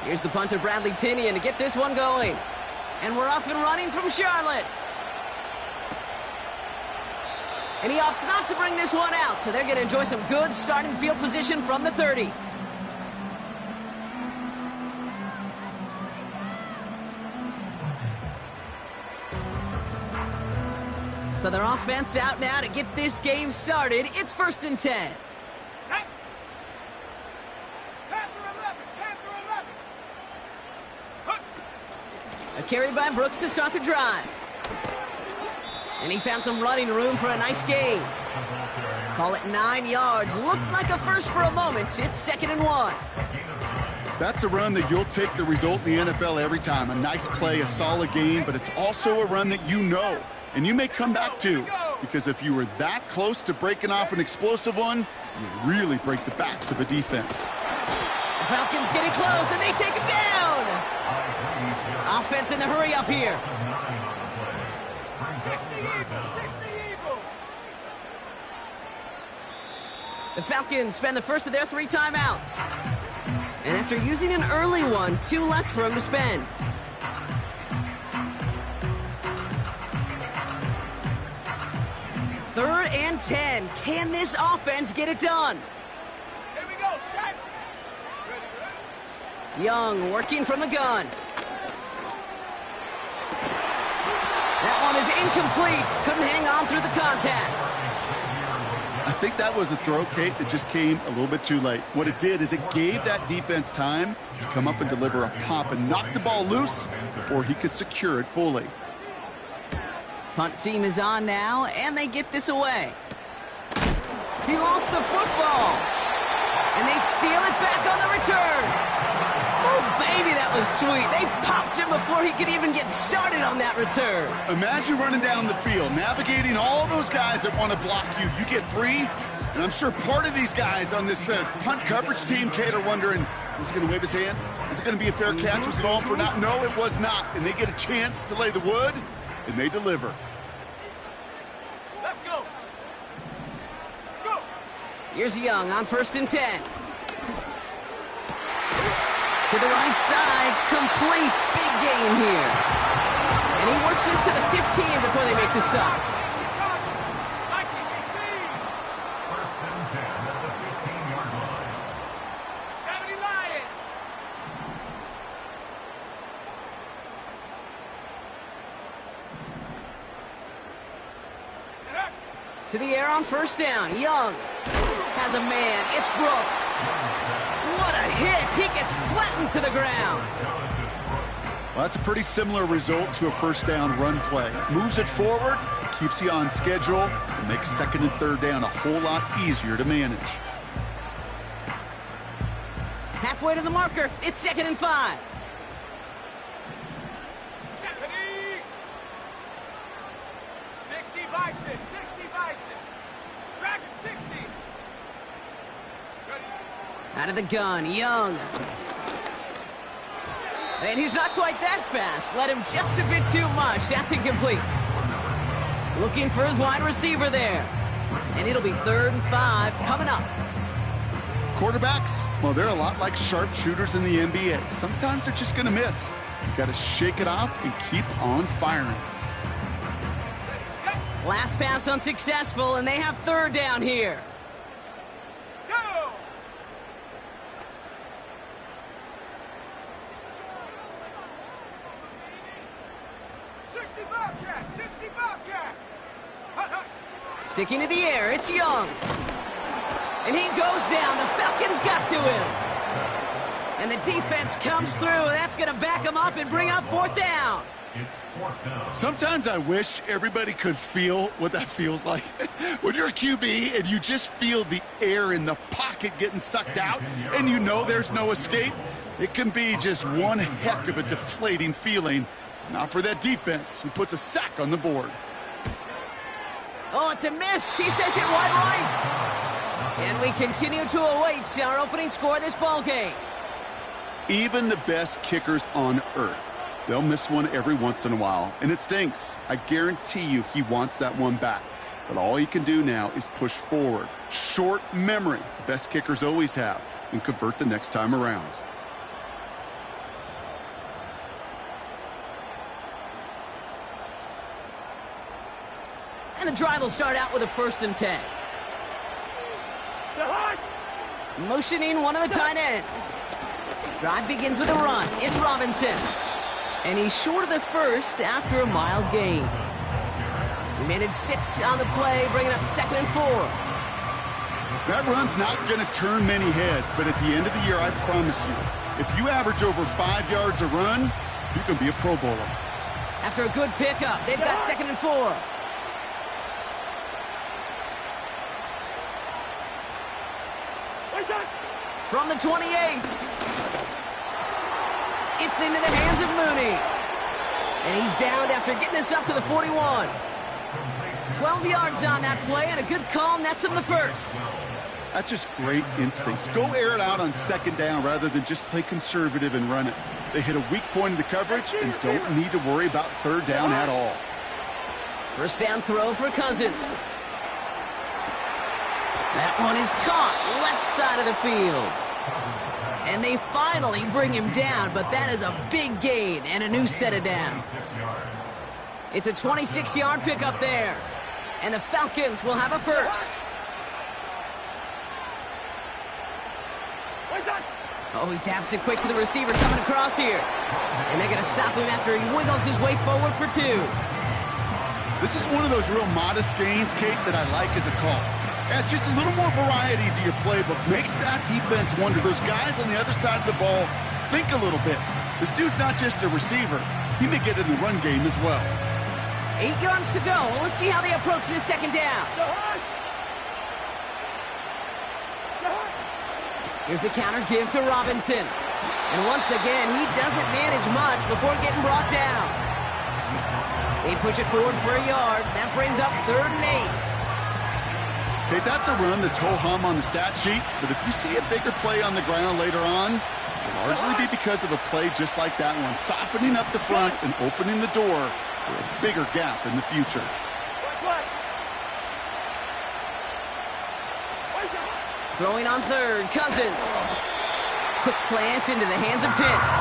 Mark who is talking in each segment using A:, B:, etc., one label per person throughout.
A: Here's the punter, Bradley Pinion, to get this one going. And we're off and running from Charlotte. And he opts not to bring this one out, so they're going to enjoy some good starting field position from the 30. So their offense out now to get this game started. It's 1st and 10. A carry by Brooks to start the drive. And he found some running room for a nice gain. Call it 9 yards. Looked like a first for a moment. It's 2nd and 1.
B: That's a run that you'll take the result in the NFL every time. A nice play, a solid gain, but it's also a run that you know and you may come back to, because if you were that close to breaking off an explosive one, you really break the backs of a defense.
A: The Falcons getting close, and they take him down. Offense in the hurry up here. The Falcons spend the first of their 3 timeouts. And after using an early one, 2 left for him to spend. Third and 10. Can this offense get it done?
C: Here we go, set.
A: Young working from the gun. That one is incomplete. Couldn't hang on through the contact.
B: I think that was a throw, Kate, that just came a little bit too late. What it did is it gave that defense time to come up and deliver a pop and knock the ball loose before he could secure it fully.
A: Punt team is on now, and they get this away. He lost the football, and they steal it back on the return. Oh, baby, that was sweet. They popped him before he could even get started on that return.
B: Imagine running down the field, navigating all those guys that want to block you. You get free, and I'm sure part of these guys on this punt coverage team, Kate, are wondering, is he going to wave his hand? Is it going to be a fair catch? Was it all for naught? No, it was not. And they get a chance to lay the wood, and they deliver.
C: Let's go. Go.
A: Here's Young on 1st and 10. To the right side, complete, big gain here. And he works this to the 15 before they make the stop.
C: First and 10 at the 15-yard line. 70 Lions.
A: To the air on 1st down. Young has a man. It's Brooks. What a hit. He gets flattened to the ground.
B: Well, that's a pretty similar result to a 1st down run play. Moves it forward, keeps you on schedule, and makes 2nd and 3rd down a whole lot easier to manage.
A: Halfway to the marker. It's 2nd and 5.
C: 60 Bison, 60 Bison. Dragon 60.
A: Out of the gun, Young. And he's not quite that fast. Let him just a bit too much. That's incomplete. Looking for his wide receiver there. And it'll be 3rd and 5 coming up.
B: Quarterbacks, well, they're a lot like sharpshooters in the NBA. Sometimes they're just going to miss. You got to shake it off and keep on firing.
A: Last pass unsuccessful, and they have 3rd down here.
C: Go!
A: Sticking to the air, it's Young. And he goes down. The Falcons got to him. And the defense comes through. That's going to back him up and bring up 4th down.
B: Sometimes I wish everybody could feel what that feels like. When you're a QB and you just feel the air in the pocket getting sucked out and you know there's no escape, it can be just one heck of a deflating feeling. Not for that defense who puts a sack on the board.
A: Oh, it's a miss. She sent it wide right. And we continue to await our opening score of this ball game.
B: Even the best kickers on earth, they'll miss one every once in a while, and it stinks. I guarantee you he wants that one back. But all he can do now is push forward. Short memory, the best kickers always have, and convert the next time around.
A: And the drive will start out with a 1st and 10. Motioning one of the tight ends. Drive begins with a run. It's Robinson. And he's short of the first after a mild gain. He managed 6 on the play, bringing up 2nd and 4.
B: That run's not going to turn many heads, but at the end of the year, I promise you, if you average over 5 yards a run, you can be a Pro Bowler.
A: After a good pickup, they've got 2nd and 4. From the 28. It's into the hands of Mooney. And he's downed after getting this up to the 41. 12 yards on that play, and a good call nets him the 1st.
B: That's just great instincts. Go air it out on 2nd down rather than just play conservative and run it. They hit a weak point in the coverage and don't need to worry about 3rd down at all.
A: 1st down throw for Cousins. That one is caught left side of the field. And they finally bring him down, but that is a big gain and a new set of downs. It's a 26-yard pickup there. And the Falcons will have a 1st. Oh, he taps it quick to the receiver coming across here. And they're going to stop him after he wiggles his way forward for 2.
B: This is one of those real modest gains, Kate, that I like as a call. Adds just a little more variety to your playbook. Makes that defense wonder. Those guys on the other side of the ball think a little bit. This dude's not just a receiver. He may get in the run game as well.
A: 8 yards to go. Let's see how they approach this 2nd down. Here's a counter give to Robinson. And once again, he doesn't manage much before getting brought down. They push it forward for a yard. That brings up 3rd and 8.
B: Okay, that's a run that's ho-hum on the stat sheet, but if you see a bigger play on the ground later on, it'll largely be because of a play just like that one, softening up the front and opening the door for a bigger gap in the future.
A: Throwing on 3rd, Cousins. Quick slant into the hands of Pitts.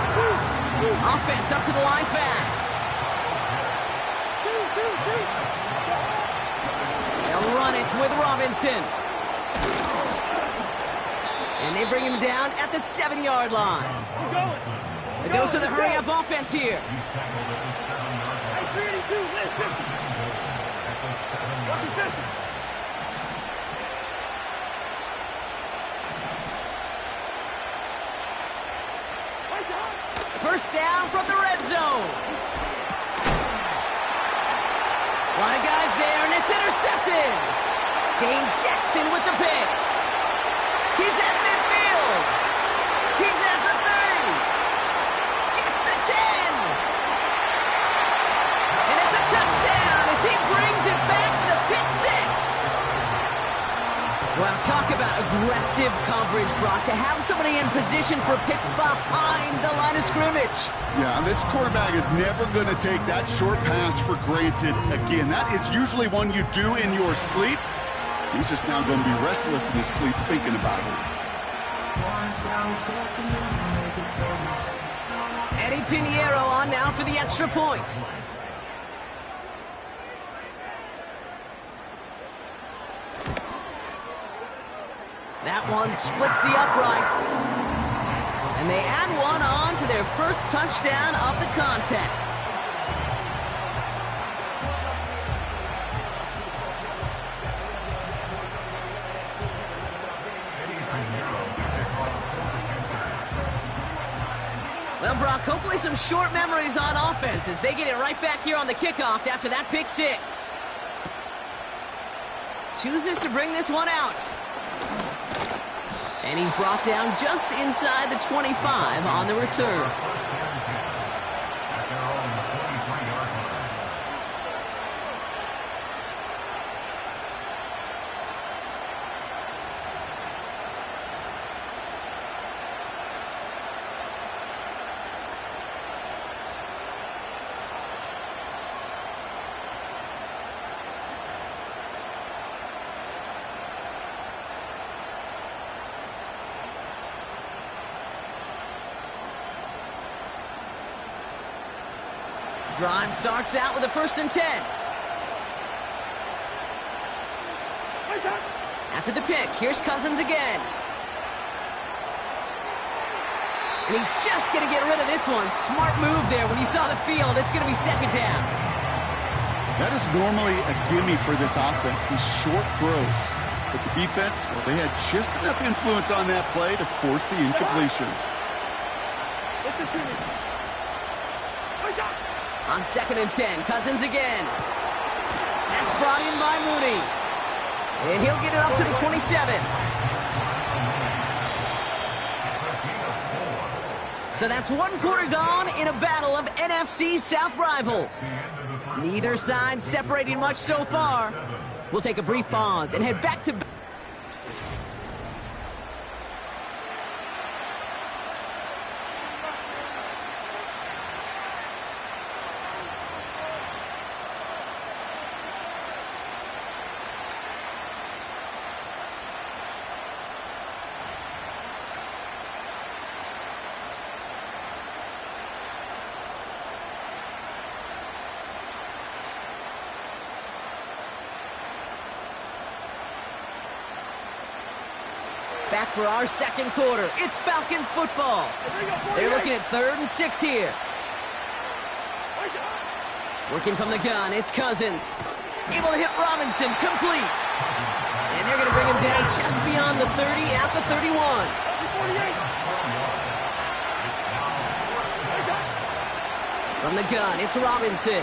A: Offense up to the line fast. They'll run it with Robinson. And they bring him down at the 7-yard line. A dose of the hurry-up offense here. First down from the red zone. A lot of guys there, and it's intercepted. Dane Jackson with the pick. He's at midfield. He's at the 30. Gets the 10. And it's a touchdown as he brings it back for the pick 6. Well, talk about aggressive coverage, Brock, to have somebody in position for pick behind the line of scrimmage.
B: Yeah, and this quarterback is never going to take that short pass for granted again. That is usually one you do in your sleep. He's just now going to be restless in his sleep thinking about it.
A: Eddie Pinheiro on now for the extra point. That one splits the uprights. And they add one on to their first touchdown of the contest. Well, Brock, hopefully some short memories on offense as they get it right back here on the kickoff after that pick 6. Chooses to bring this one out. And he's brought down just inside the 25 on the return. Drive starts out with a 1st and 10. After the pick, here's Cousins again. And he's just going to get rid of this one. Smart move there. When you saw the field, it's going to be second down.
B: That is normally a gimme for this offense, these short throws. But the defense, well, they had just enough influence on that play to force the incompletion.
A: On 2nd and 10, Cousins again. That's brought in by Mooney. And he'll get it up to the 27. So that's 1 quarter gone in a battle of NFC South rivals. Neither side separating much so far. We'll take a brief pause and head back to... Back for our 2nd quarter. It's Falcons football. They're looking at 3rd and 6 here. Working from the gun, it's Cousins. Able to hit Robinson, complete. And they're going to bring him down just beyond the 30 at the 31. From the gun, it's Robinson.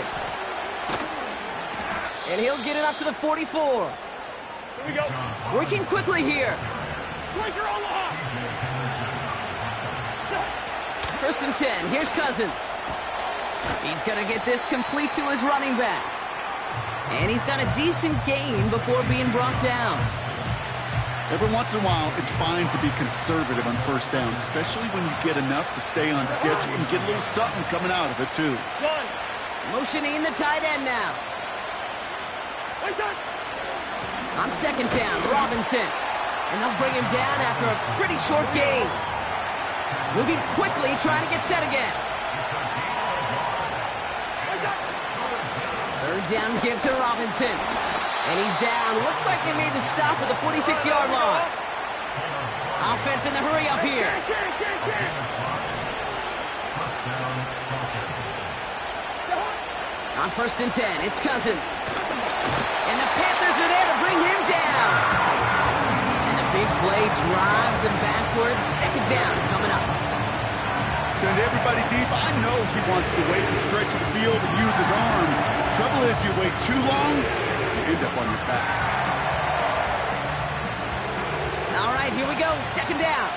A: And he'll get it up to the 44. Working quickly here. 1st and 10. Here's Cousins. He's going to get this complete to his running back. And he's got a decent gain before being brought down.
B: Every once in a while, it's fine to be conservative on 1st down, especially when you get enough to stay on schedule and get a little something coming out of it, too.
A: Motioning the tight end now. On 2nd down, Robinson. And they'll bring him down after a pretty short gain. Moving quickly, trying to get set again. 3rd down give to Robinson. And he's down. Looks like they made the stop at the 46-yard line. Offense in the hurry up here. On 1st and 10, it's Cousins. And the Panthers are there to bring him down. Big play drives them backwards. 2nd down coming up.
B: Send everybody deep. I know he wants to wait and stretch the field and use his arm. The trouble is, you wait too long, you end up on your back.
A: All right, here we go. 2nd down.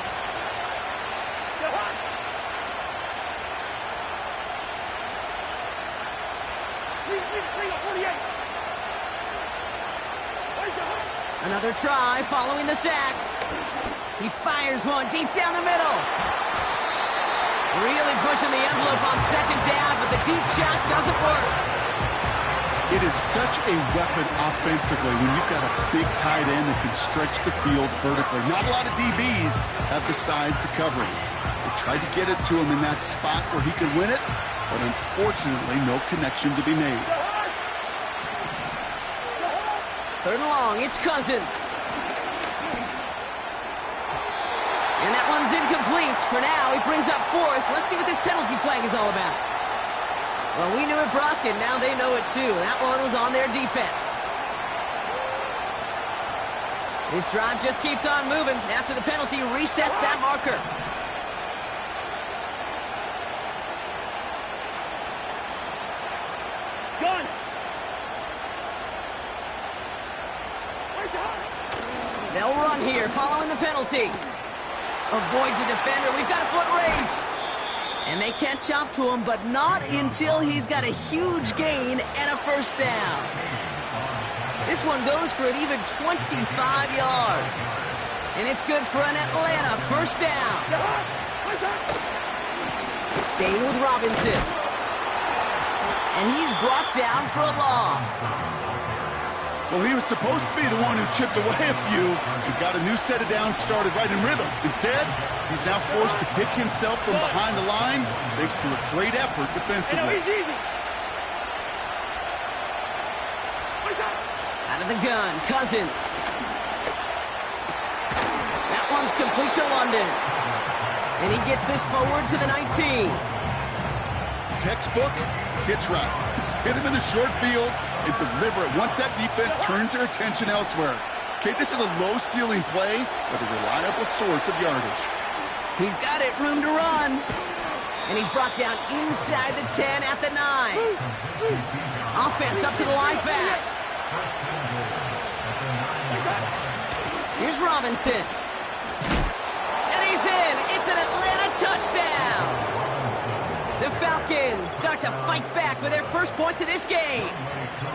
A: Another try following the sack. He fires one deep down the middle. Really pushing the envelope on 2nd down, but the deep shot doesn't work.
B: It is such a weapon offensively when you've got a big tight end that can stretch the field vertically. Not a lot of DBs have the size to cover him. They tried to get it to him in that spot where he could win it, but unfortunately no connection to be made.
A: 3rd and long, it's Cousins. And that one's incomplete. For now, he brings up 4th. Let's see what this penalty flag is all about. Well, we knew it, Brock, and now they know it too. That one was on their defense. This drive just keeps on moving. After the penalty, resets that marker.
D: Gun!
A: They'll run here, following the penalty. Avoids a defender. We've got a foot race. And they catch up to him, but not until he's got a huge gain and a 1st down. This one goes for an even 25 yards. And it's good for an Atlanta 1st down. Staying with Robinson. And he's brought down for a loss.
B: Well, he was supposed to be the one who chipped away a few. He got a new set of downs started right in rhythm. Instead, he's now forced to pick himself from behind the line thanks to a great effort defensively.
A: Out of the gun, Cousins. runs complete to London. And he gets this forward to the 19.
B: Textbook hitch route. Just hit him in the short field and deliver it once that defense turns their attention elsewhere. Okay, this is a low-ceiling play, but a reliable source of yardage.
A: He's got it, room to run. And he's brought down inside the 10 at the 9. Offense up to the line fast. Here's Robinson. And he's in. It's an Atlanta touchdown. The Falcons start to fight back with their first points of this game.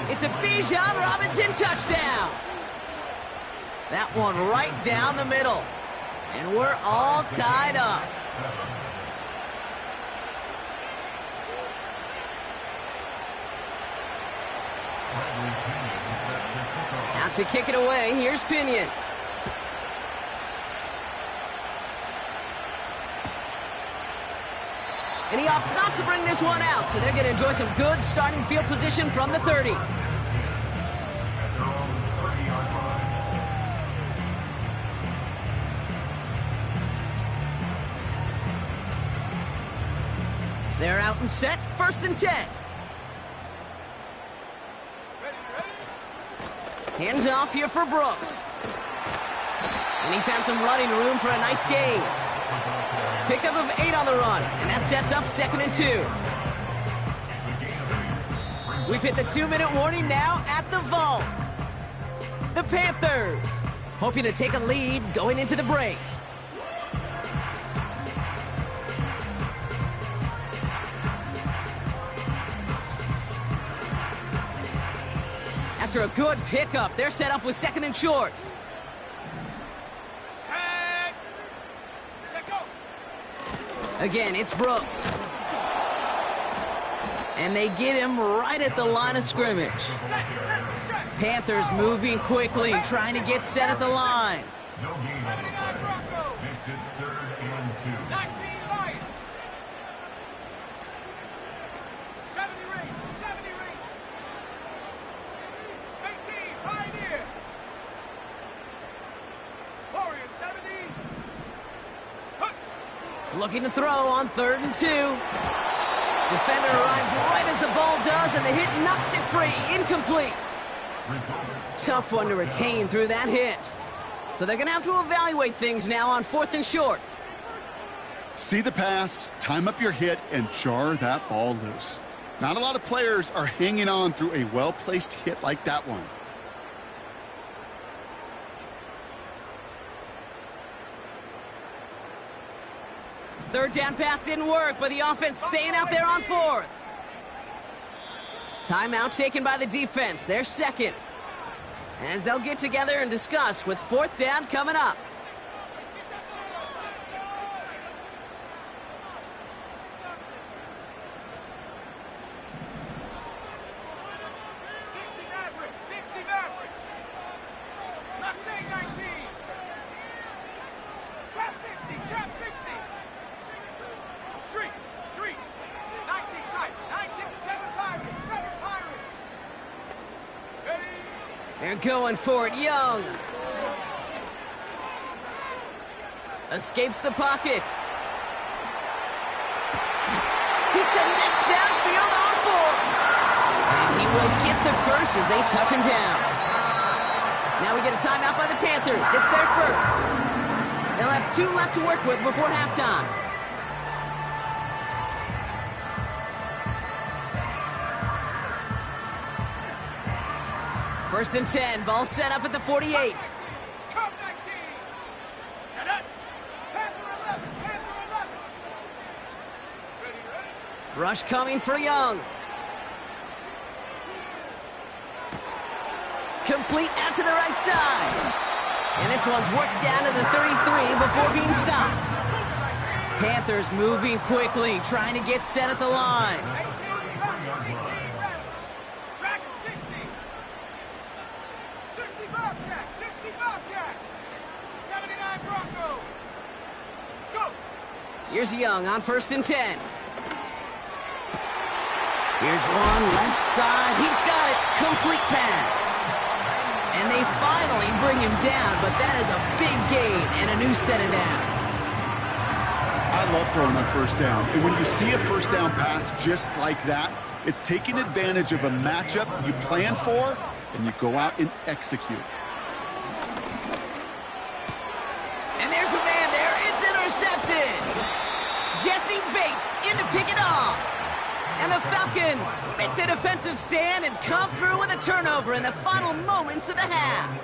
A: It's a Bijan Robinson touchdown. That one right down the middle. And we're all tied up. Out to kick it away. Here's Pinion. And he opts not to bring this one out, so they're going to enjoy some good starting field position from the 30. They're out and set, 1st and 10. Hands off here for Brooks. And he found some running room for a nice gain. Pickup of 8 on the run, and that sets up 2nd and 2. We've hit the 2-minute warning now at the vault. The Panthers hoping to take a lead going into the break. After a good pickup, they're set up with 2nd and short. Again, it's Brooks. And they get him right at the line of scrimmage. Panthers moving quickly, trying to get set at the line.
C: No gain on the play. Makes it 3rd and 2.
D: 19 Lions. 70 range. 70 range. 18 Pioneer. Warriors 70.
A: Looking to throw on 3rd and 2. Defender arrives right as the ball does, and the hit knocks it free. Incomplete. Tough one to retain through that hit. So they're going to have to evaluate things now on 4th and short.
B: See the pass, time up your hit, and jar that ball loose. Not a lot of players are hanging on through a well-placed hit like that one.
A: Third down pass didn't work, but the offense staying out there on 4th. Timeout taken by the defense. They're 2nd. As they'll get together and discuss with 4th down coming up. They're going for it. Young escapes the pocket. He connects downfield on 4. And he will get the first as they touch him down. Now we get a timeout by the Panthers. It's their first. They'll have 2 left to work with before halftime. First and 10, ball set up at the 48.
D: Come 19. Set up. Panther 11. Panther 11. Ready.
A: Rush coming for Young. Complete out to the right side. And this one's worked down to the 33 before being stopped. Panthers moving quickly, trying to get set at the line. Here's Young on 1st and 10. Here's one left side. He's got it. Complete pass. And they finally bring him down, but that is a big gain and a new set of downs.
B: I love throwing on first down. And when you see a first down pass just like that, it's taking advantage of a matchup you plan for, and you go out and execute.
A: And there's a man there. It's intercepted. Jesse Bates in to pick it off. And the Falcons make the defensive stand and come through with a turnover in the final moments of the half.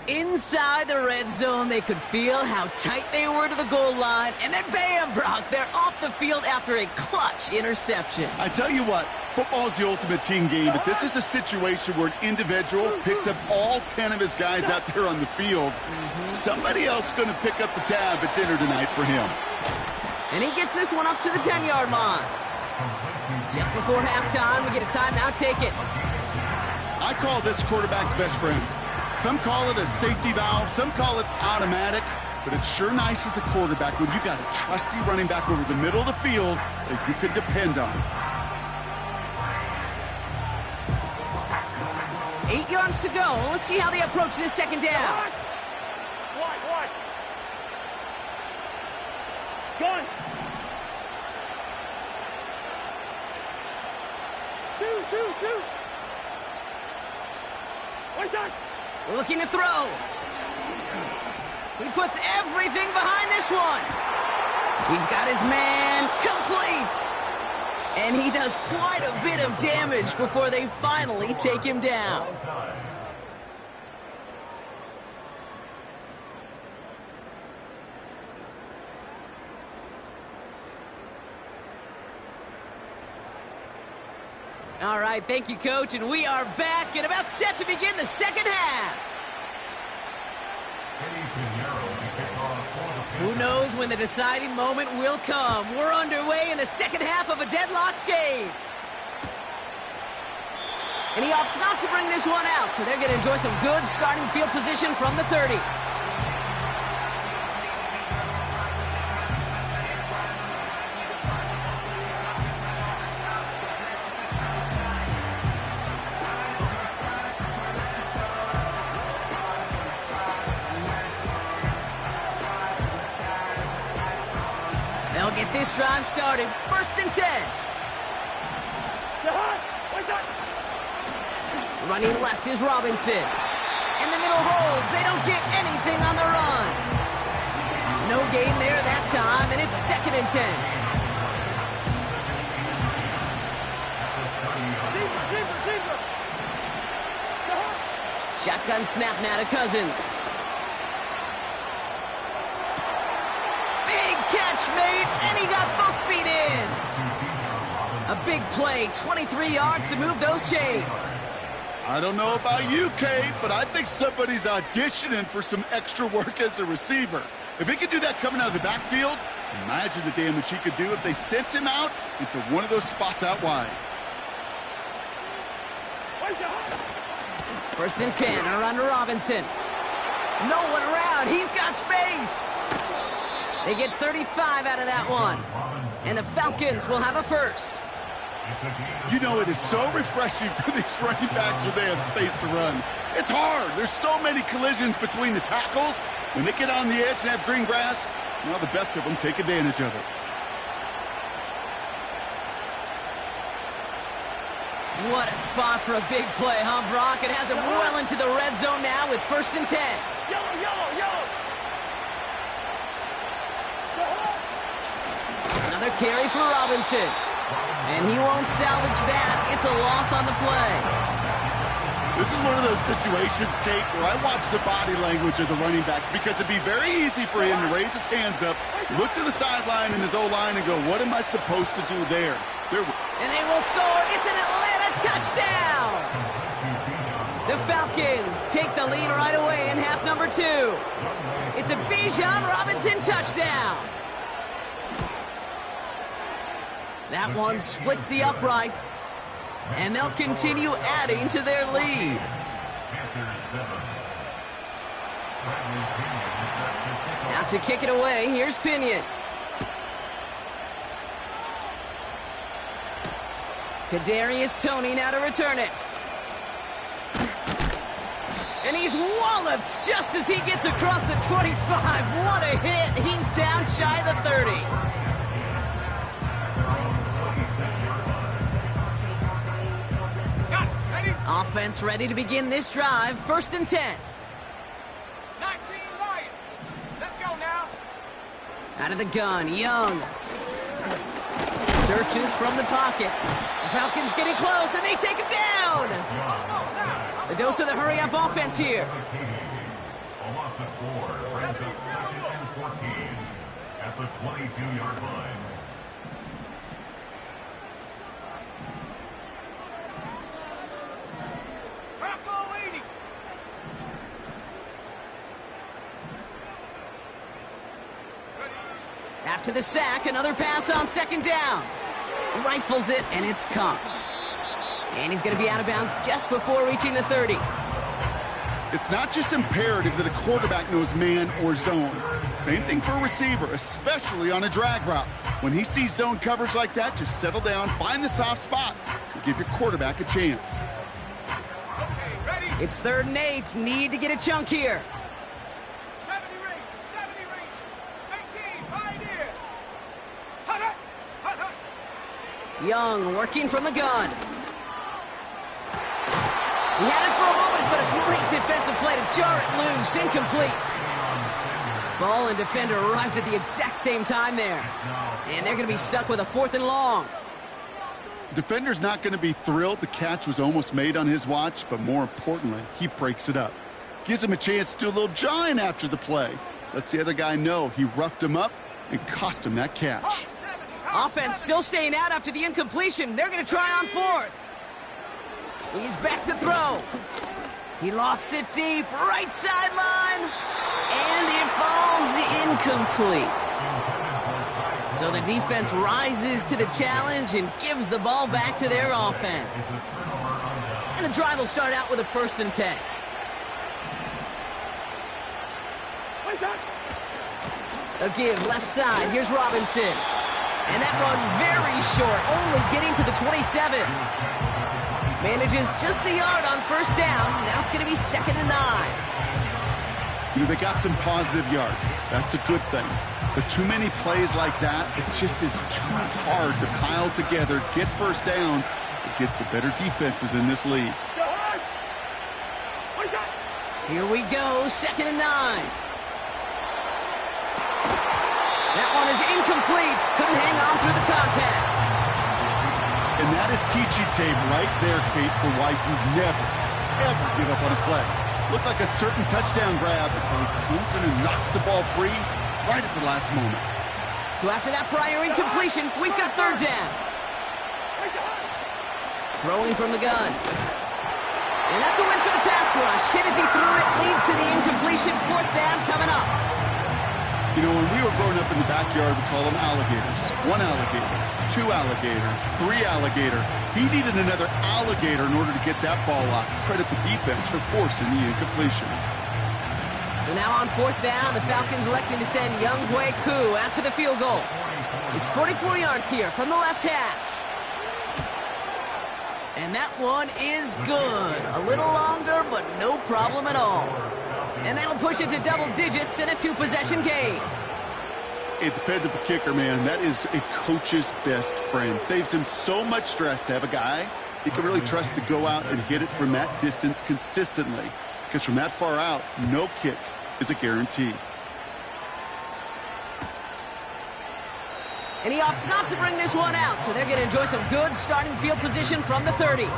A: Inside the red zone, they could feel how tight they were to the goal line. And then bam, Brock, they're off the field after a clutch interception.
B: I tell you what, football is the ultimate team game, but this is a situation where an individual picks up all 10 of his guys out there on the field. Somebody else is going to pick up the tab at dinner tonight for him.
A: And he gets this one up to the 10-yard line. Just before halftime, we get a timeout. Take it.
B: I call this quarterback's best friend. Some call it a safety valve, some call it automatic, but it's sure nice as a quarterback when you got a trusty running back over the middle of the field that you can depend on.
A: 8 yards to go. Let's see how they approach this second down.
D: Wide. Gun. 2. One side.
A: Looking to throw. He puts everything behind this one. He's got his man complete. And he does quite a bit of damage before they finally take him down. All right, thank you, Coach, and we are back and about set to begin the second half. Who knows when the deciding moment will come? We're underway in the second half of a deadlocked game. And he opts not to bring this one out, so they're going to enjoy some good starting field position from the 30. They'll get this drive started. 1st and 10. Running left is Robinson. And the middle holds. They don't get anything on the run. No gain there that time, and it's 2nd and 10. Shotgun snap now to Cousins. Big catch made, and he got both feet in. A big play, 23 yards to move those chains.
B: I don't know about you, Kate, but I think somebody's auditioning for some extra work as a receiver. If he could do that coming out of the backfield, imagine the damage he could do if they sent him out into one of those spots out wide.
A: 1st and 10, and around to Robinson. No one around, he's got space. They get 35 out of that one. And the Falcons will have a first.
B: You know, it is so refreshing for these running backs when they have space to run. It's hard. There's so many collisions between the tackles. When they get on the edge and have green grass, now the best of them take advantage of it.
A: What a spot for a big play, huh, Brock? It has him well into the red zone now with 1st and 10.
D: Yellow.
A: Another carry for Robinson. And he won't salvage that. It's a loss on the play.
B: This is one of those situations, Kate, where I watch the body language of the running back because it'd be very easy for him to raise his hands up, look to the sideline in his O-line and go, what am I supposed to do there?
A: And they will score. It's an Atlanta touchdown. The Falcons take the lead right away in half number 2. It's a Bijan Robinson touchdown. That one splits the uprights, and they'll continue adding to their lead. Now to kick it away, here's Pinion. Kadarius Toney now to return it. And he's walloped just as he gets across the 25. What a hit. He's down shy of the 30. Offense ready to begin this drive. 1st and 10.
D: 19 Lions. Let's go now.
A: Out of the gun, Young. Searches from the pocket. The Falcons getting close, and they take him down. A dose of the hurry-up offense here.
C: A loss of 4 brings up 2nd and 14 at the 22-yard line.
D: Bravo 80.
A: After the sack, another pass on 2nd down. Rifles it, and it's caught. And he's going to be out of bounds just before reaching the 30.
B: It's not just imperative that a quarterback knows man or zone. Same thing for a receiver, especially on a drag route. When he sees zone coverage like that, just settle down, find the soft spot, and give your quarterback a chance.
D: Okay, ready.
A: It's 3rd and 8. Need to get a chunk here.
D: 70 range. 70 range. 18. Pioneer. Hut, hut. Hut, hut.
A: Young working from the gun. He had it for a moment, but a great defensive play to jar it loose. Incomplete. Ball and defender arrived at the exact same time there. And they're going to be stuck with a 4th and long.
B: Defender's not going to be thrilled the catch was almost made on his watch, but more importantly, he breaks it up. Gives him a chance to do a little jawing after the play. Lets the other guy know he roughed him up and cost him that catch.
A: Offense still staying out after the incompletion. They're going to try on 4th. He's back to throw. He lofts it deep, right sideline, and it falls incomplete. So the defense rises to the challenge and gives the ball back to their offense. And the drive will start out with a 1st and 10. A give left side. Here's Robinson. And that one very short, only getting to the 27. Manages just a yard on 1st down. Now it's going to be 2nd and 9.
B: You know, they got some positive yards. That's a good thing. But too many plays like that, it just is too hard to pile together, get 1st downs. It gets the better defenses in this league.
A: Here we go, 2nd and 9. That one is incomplete. Couldn't hang on through the contact.
B: And that is teaching tape right there, Kate, for why you never, ever give up on a play. Looked like a certain touchdown grab until he comes in and knocks the ball free right at the last moment.
A: So after that prior incompletion, we've got 3rd down. Throwing from the gun. And that's a win for the pass rush. Hit as he threw it, leads to the incompletion. 4th down coming up.
B: You know, when we were growing up in the backyard, we call them alligators. 1 alligator, 2 alligator, 3 alligator. He needed another alligator in order to get that ball off. Credit the defense for forcing the incompletion.
A: So now on 4th down, the Falcons electing to send Young Hui Koo after the field goal. It's 44 yards here from the left hash. And that one is good. A little longer, but no problem at all. And that'll push it to double digits in a 2-possession game.
B: A dependable kicker, man, that is a coach's best friend. Saves him so much stress to have a guy he can really trust to go out and hit it from that distance consistently. Because from that far out, no kick is a guarantee.
A: And he opts not to bring this one out, so they're going to enjoy some good starting field position from the 30.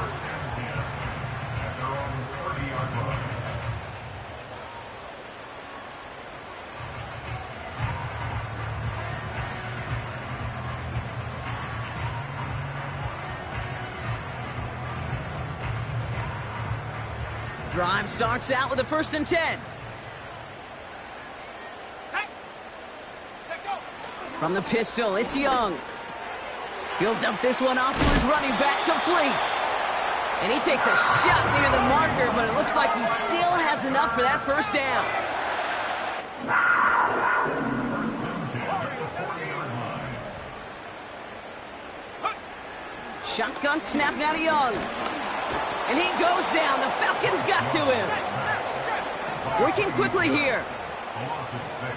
A: Drive starts out with a 1st and 10. From the pistol, it's Young. He'll dump this one off to his running back, complete. And he takes a shot near the marker, but it looks like he still has enough for that 1st down. Shotgun snap now to Young. And he goes down. The Falcons got to him. Working quickly here.
C: A loss of 6.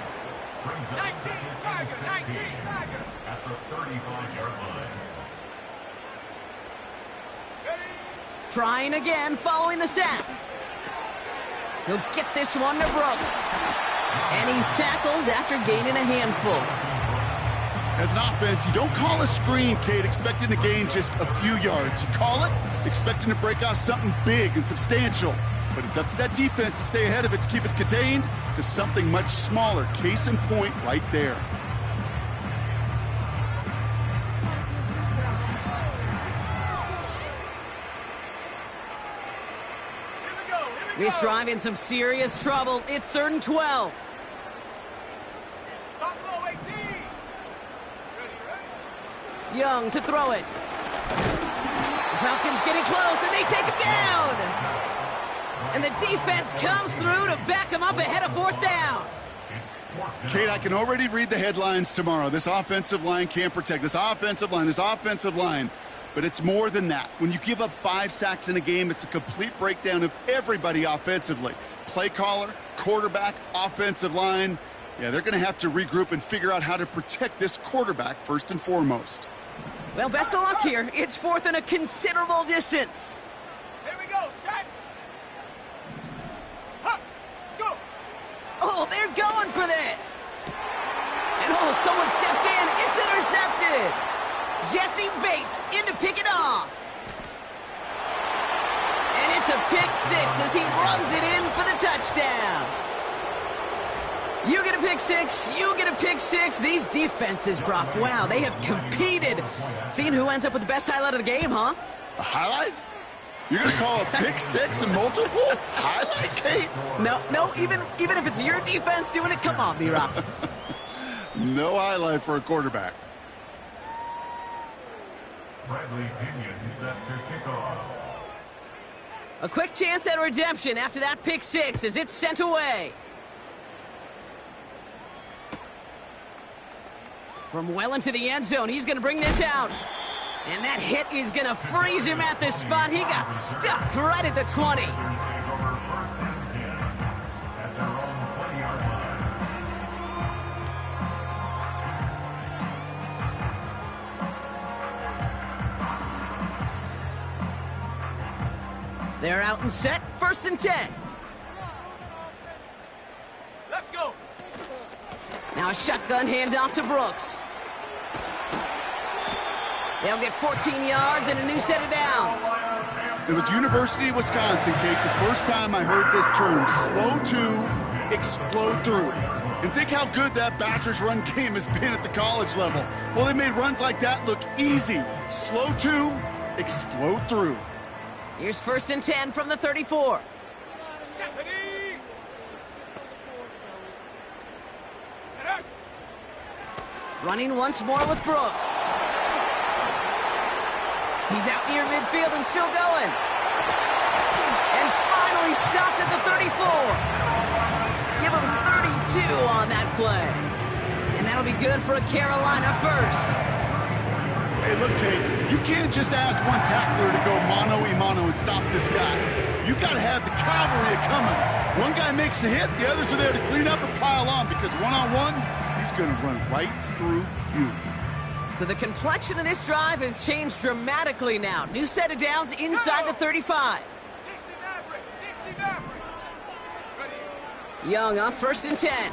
C: Brings up
D: 19
C: second and
D: Tiger, 19
C: 16
D: Tiger.
C: at the 35-yard line.
A: Trying again, following the sack. He'll get this one to Brooks. And he's tackled after gaining a handful.
B: As an offense, you don't call a screen, Kate, expecting to gain just a few yards. You call it expecting to break off something big and substantial. But it's up to that defense to stay ahead of it, to keep it contained to something much smaller. Case in point right there.
A: This drive in some serious trouble. It's 3rd and 12.
D: Buffalo 18. Ready, ready?
A: Young to throw it. The Falcons getting close, and they take him down. And the defense comes through to back him up ahead of 4th down.
B: Kate, I can already read the headlines tomorrow. This offensive line can't protect. This offensive line. But it's more than that. When you give up 5 sacks in a game, it's a complete breakdown of everybody offensively. Play caller, quarterback, offensive line. Yeah, they're going to have to regroup and figure out how to protect this quarterback first and foremost.
A: Well, best of luck here. It's 4th and a considerable distance.
D: Here we go, set. Huh. Go.
A: Oh, they're going for this. And oh, someone stepped in. It's intercepted. Jesse Bates in to pick it off. And it's a pick 6 as he runs it in for the touchdown. You get a pick 6, you get a pick 6. These defenses, Brock, wow, they have competed. Seeing who ends up with the best highlight of the game, huh?
B: A highlight? You're going to call a pick 6 and multiple? Highlight, Kate?
A: No, even if it's your defense doing it, come on, B-Rock.
B: No highlight for a quarterback.
C: Bradley Pinion set to kickoff.
A: A quick chance at redemption after that pick 6 as it's sent away. From well into the end zone, he's going to bring this out. And that hit is going to freeze him at this spot. He got stuck right at the 20.
C: At their own 20-yard line.
A: They're out and set, 1st and 10.
D: Let's go.
A: Now a shotgun handoff to Brooks. They'll get 14 yards and a new set of downs.
B: It was University of Wisconsin, Kate, the first time I heard this term, slow to explode through. And think how good that Badgers run game has been at the college level. Well, they made runs like that look easy. Slow to explode through.
A: Here's 1st and 10 from the 34.
D: Stephanie.
A: Running once more with Brooks. He's out near midfield and still going. And finally stopped at the 34. Give him 32 on that play. And that'll be good for a Carolina first.
B: Hey, look, Kate, you can't just ask one tackler to go mano-a-mano and stop this guy. You got to have the cavalry coming. One guy makes a hit, the others are there to clean up and pile on because one-on-one, he's going to run right through you.
A: So the complexion of this drive has changed dramatically now. New set of downs inside the 35.
D: 60 Maverick. Ready.
A: Young on 1st and 10.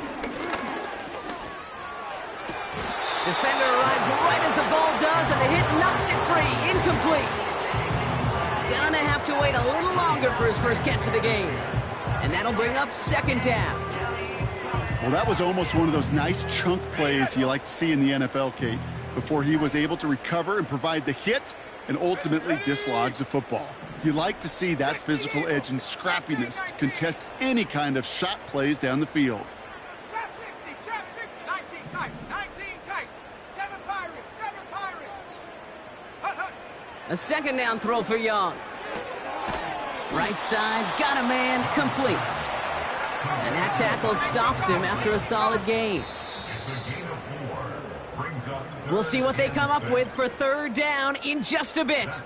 A: Defender arrives right as the ball does, and the hit knocks it free. Incomplete. Gonna have to wait a little longer for his first catch of the game. And that'll bring up 2nd down.
B: Well, that was almost one of those nice chunk plays you like to see in the NFL, Kate, before he was able to recover and provide the hit and ultimately dislodge the football. You like to see that physical edge and scrappiness to contest any kind of shot plays down the field.
D: Trap 60. 19 tight. 7 Pirates. Hut.
A: A 2nd down throw for Young. Right side, got a man, complete. And that tackle stops him after a solid gain.
C: It's a gain of 4. Brings up
A: We'll see what they come up with for 3rd down in just a bit.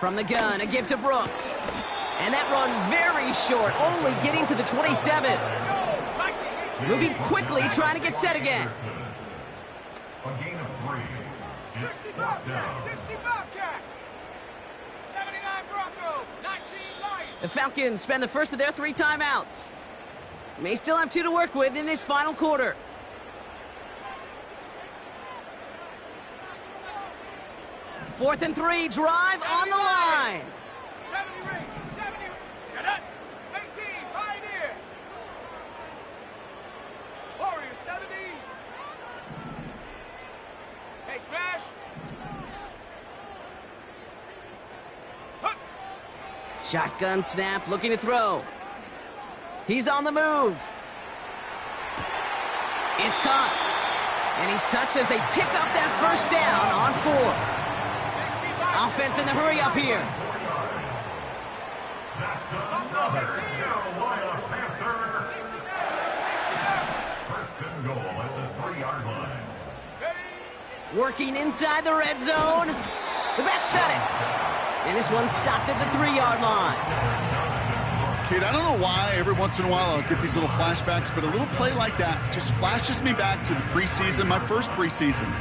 A: From the gun, a give to Brooks. And that run very short, only getting to the 27. Moving quickly, trying to get set again.
C: A gain of 3. It's
D: 60
C: fourth down.
D: Bobcat, 60 Bobcat. 79 Bronco, 19 Lion.
A: The Falcons spend the first of their 3 timeouts. May still have 2 to work with in this final quarter. Fourth and 3, drive on the line.
D: 70 range, 70. Shut up. 18, Pioneer. Warrior, 70. Hey, smash. Hup.
A: Shotgun snap, looking to throw. He's on the move. It's caught. And he's touched as they pick up that first down on 4th. Offense in the hurry up here.
C: That's another Carolina Panther. 1st and goal at the 3-yard line.
A: Working inside the red zone. The Bats got it. And this one stopped at the 3-yard line.
B: Kid, I don't know why every once in a while I'll get these little flashbacks, but a little play like that just flashes me back to the preseason, my first preseason.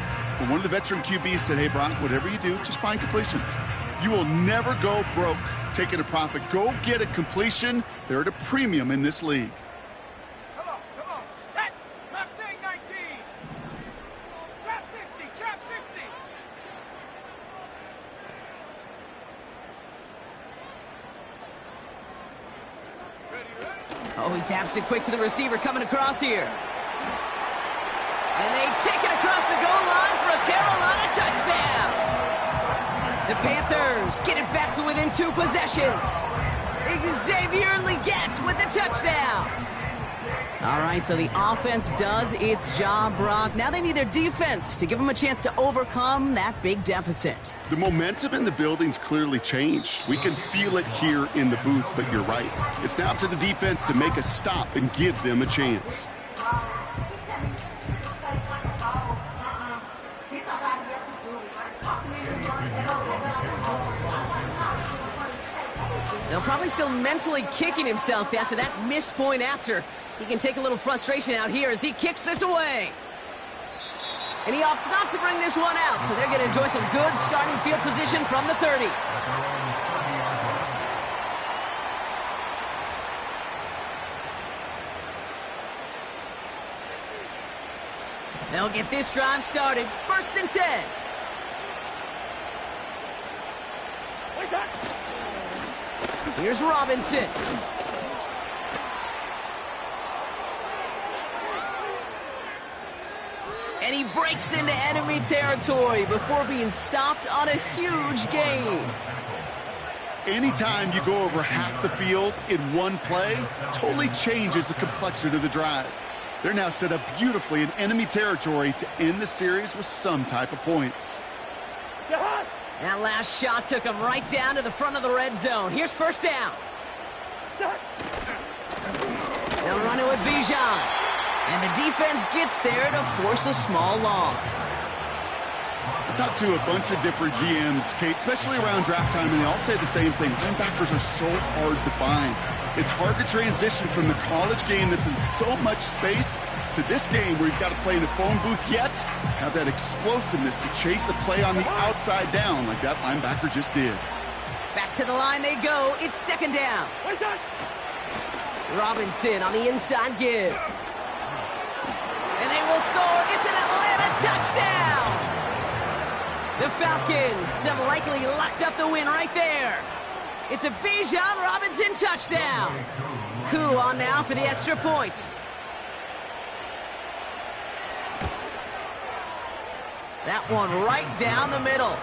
B: When one of the veteran QBs said, hey, Brock, whatever you do, just find completions. You will never go broke taking a profit. Go get a completion. They're at a premium in this league.
D: Come on, set. Mustang 19. Trap 60, trap 60. Ready.
A: Oh, he taps it quick to the receiver coming across here. And they take it across the goal line for a Carolina touchdown. The Panthers get it back to within 2 possessions. Xavier Legette with the touchdown. All right, so the offense does its job, Brock. Now they need their defense to give them a chance to overcome that big deficit.
B: The momentum in the building's clearly changed. We can feel it here in the booth, but you're right. It's now up to the defense to make a stop and give them a chance.
A: They'll probably still mentally kicking himself after that missed point after. He can take a little frustration out here as he kicks this away. And he opts not to bring this one out, so they're going to enjoy some good starting field position from the 30. They'll get this drive started. 1st and 10. Here's Robinson. And he breaks into enemy territory before being stopped on a huge gain.
B: Anytime you go over half the field in one play, totally changes the complexion of the drive. They're now set up beautifully in enemy territory to end the series with some type of points.
A: That last shot took him right down to the front of the red zone. Here's 1st down. They'll run it with Bijan. And the defense gets there to force a small loss.
B: I talked to a bunch of different GMs, Kate, especially around draft time, and they all say the same thing. Linebackers are so hard to find. It's hard to transition from the college game that's in so much space to this game where you've got to play in a phone booth, yet have that explosiveness to chase a play on the outside down like that linebacker just did.
A: Back to the line they go. It's 2nd down. Robinson on the inside give. And they will score. It's an Atlanta touchdown. The Falcons have likely locked up the win right there. It's a Bijan Robinson touchdown. Koo on now for the extra point. That one right down the middle.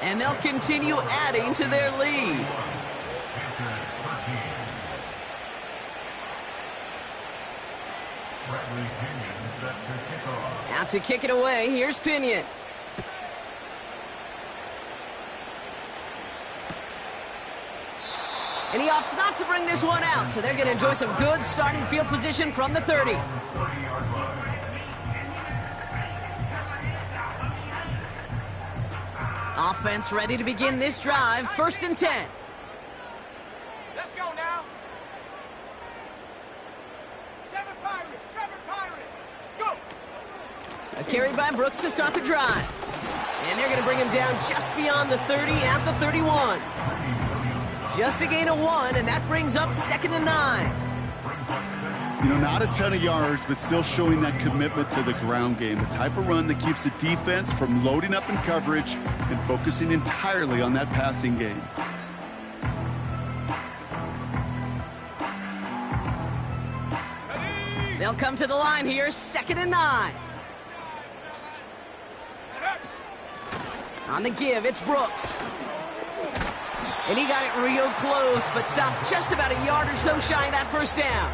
A: And they'll continue adding to their lead. Out to kick it away. Here's Pinion. And he opts not to bring this one out, so they're going to enjoy some good starting field position from the 30. Offense ready to begin this drive. 1st and 10.
D: Let's go now. 7 Pirates, 7 Pirates. Go.
A: A carry by Brooks to start the drive. And they're going to bring him down just beyond the 30 at the 31. Just a gain of 1, and that brings up 2nd and 9.
B: You know, not a ton of yards, but still showing that commitment to the ground game. The type of run that keeps the defense from loading up in coverage and focusing entirely on that passing game.
A: They'll come to the line here, 2nd and 9. On the give, it's Brooks. And he got it real close, but stopped just about a yard or so shy of that first down.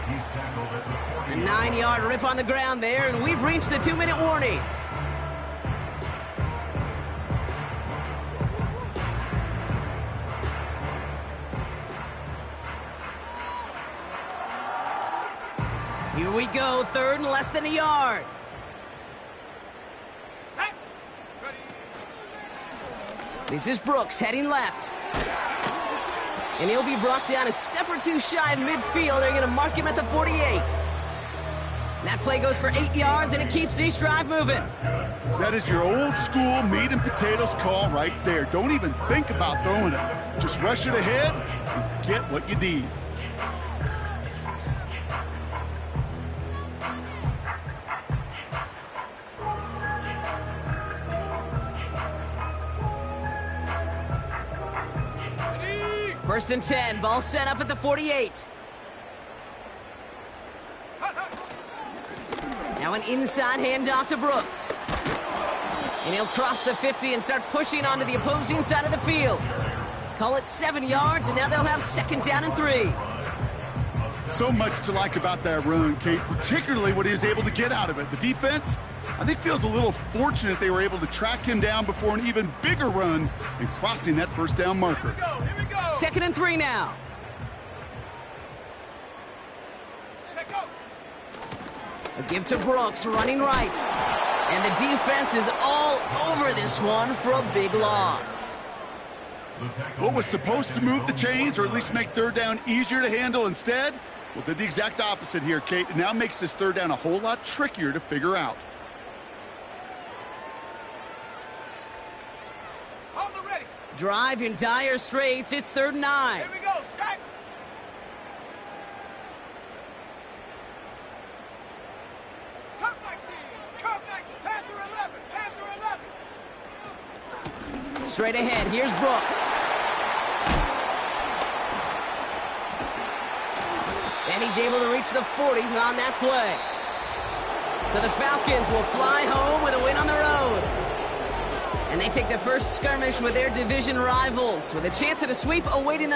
A: A 9-yard rip on the ground there, and we've reached the 2-minute warning. Here we go, 3rd and less than a yard.
D: Set. Ready.
A: This is Brooks heading left. And he'll be brought down a step or two shy of midfield. They're going to mark him at the 48. That play goes for 8 yards, and it keeps this drive moving.
B: That is your old school meat and potatoes call right there. Don't even think about throwing it. Just rush it ahead and get what you need.
D: Ready.
A: 1st and 10, ball set up at the 48. Now an inside handoff to Brooks. And he'll cross the 50 and start pushing onto the opposing side of the field. Call it 7 yards, and now they'll have 2nd down and 3.
B: So much to like about that run, Kate, particularly what he was able to get out of it. The defense, I think, feels a little fortunate they were able to track him down before an even bigger run and crossing that 1st down marker.
D: Here we go.
A: 2nd and 3 now.
D: Set go.
A: A give to Brooks, running right. And the defense is all over this one for a big loss.
B: What was supposed to move the chains or at least make 3rd down easier to handle instead? Well, did the exact opposite here, Kate. It now makes this 3rd down a whole lot trickier to figure out.
D: On the ready.
A: Drive in dire straits. It's 3rd and 9.
D: Here we go. Set. Cut 19. Cut 19. Panther 11. Panther 11.
A: Straight ahead, here's Brooks. And he's able to reach the 40 on that play. So the Falcons will fly home with a win on the road. And they take the first skirmish with their division rivals with a chance at a sweep awaiting them.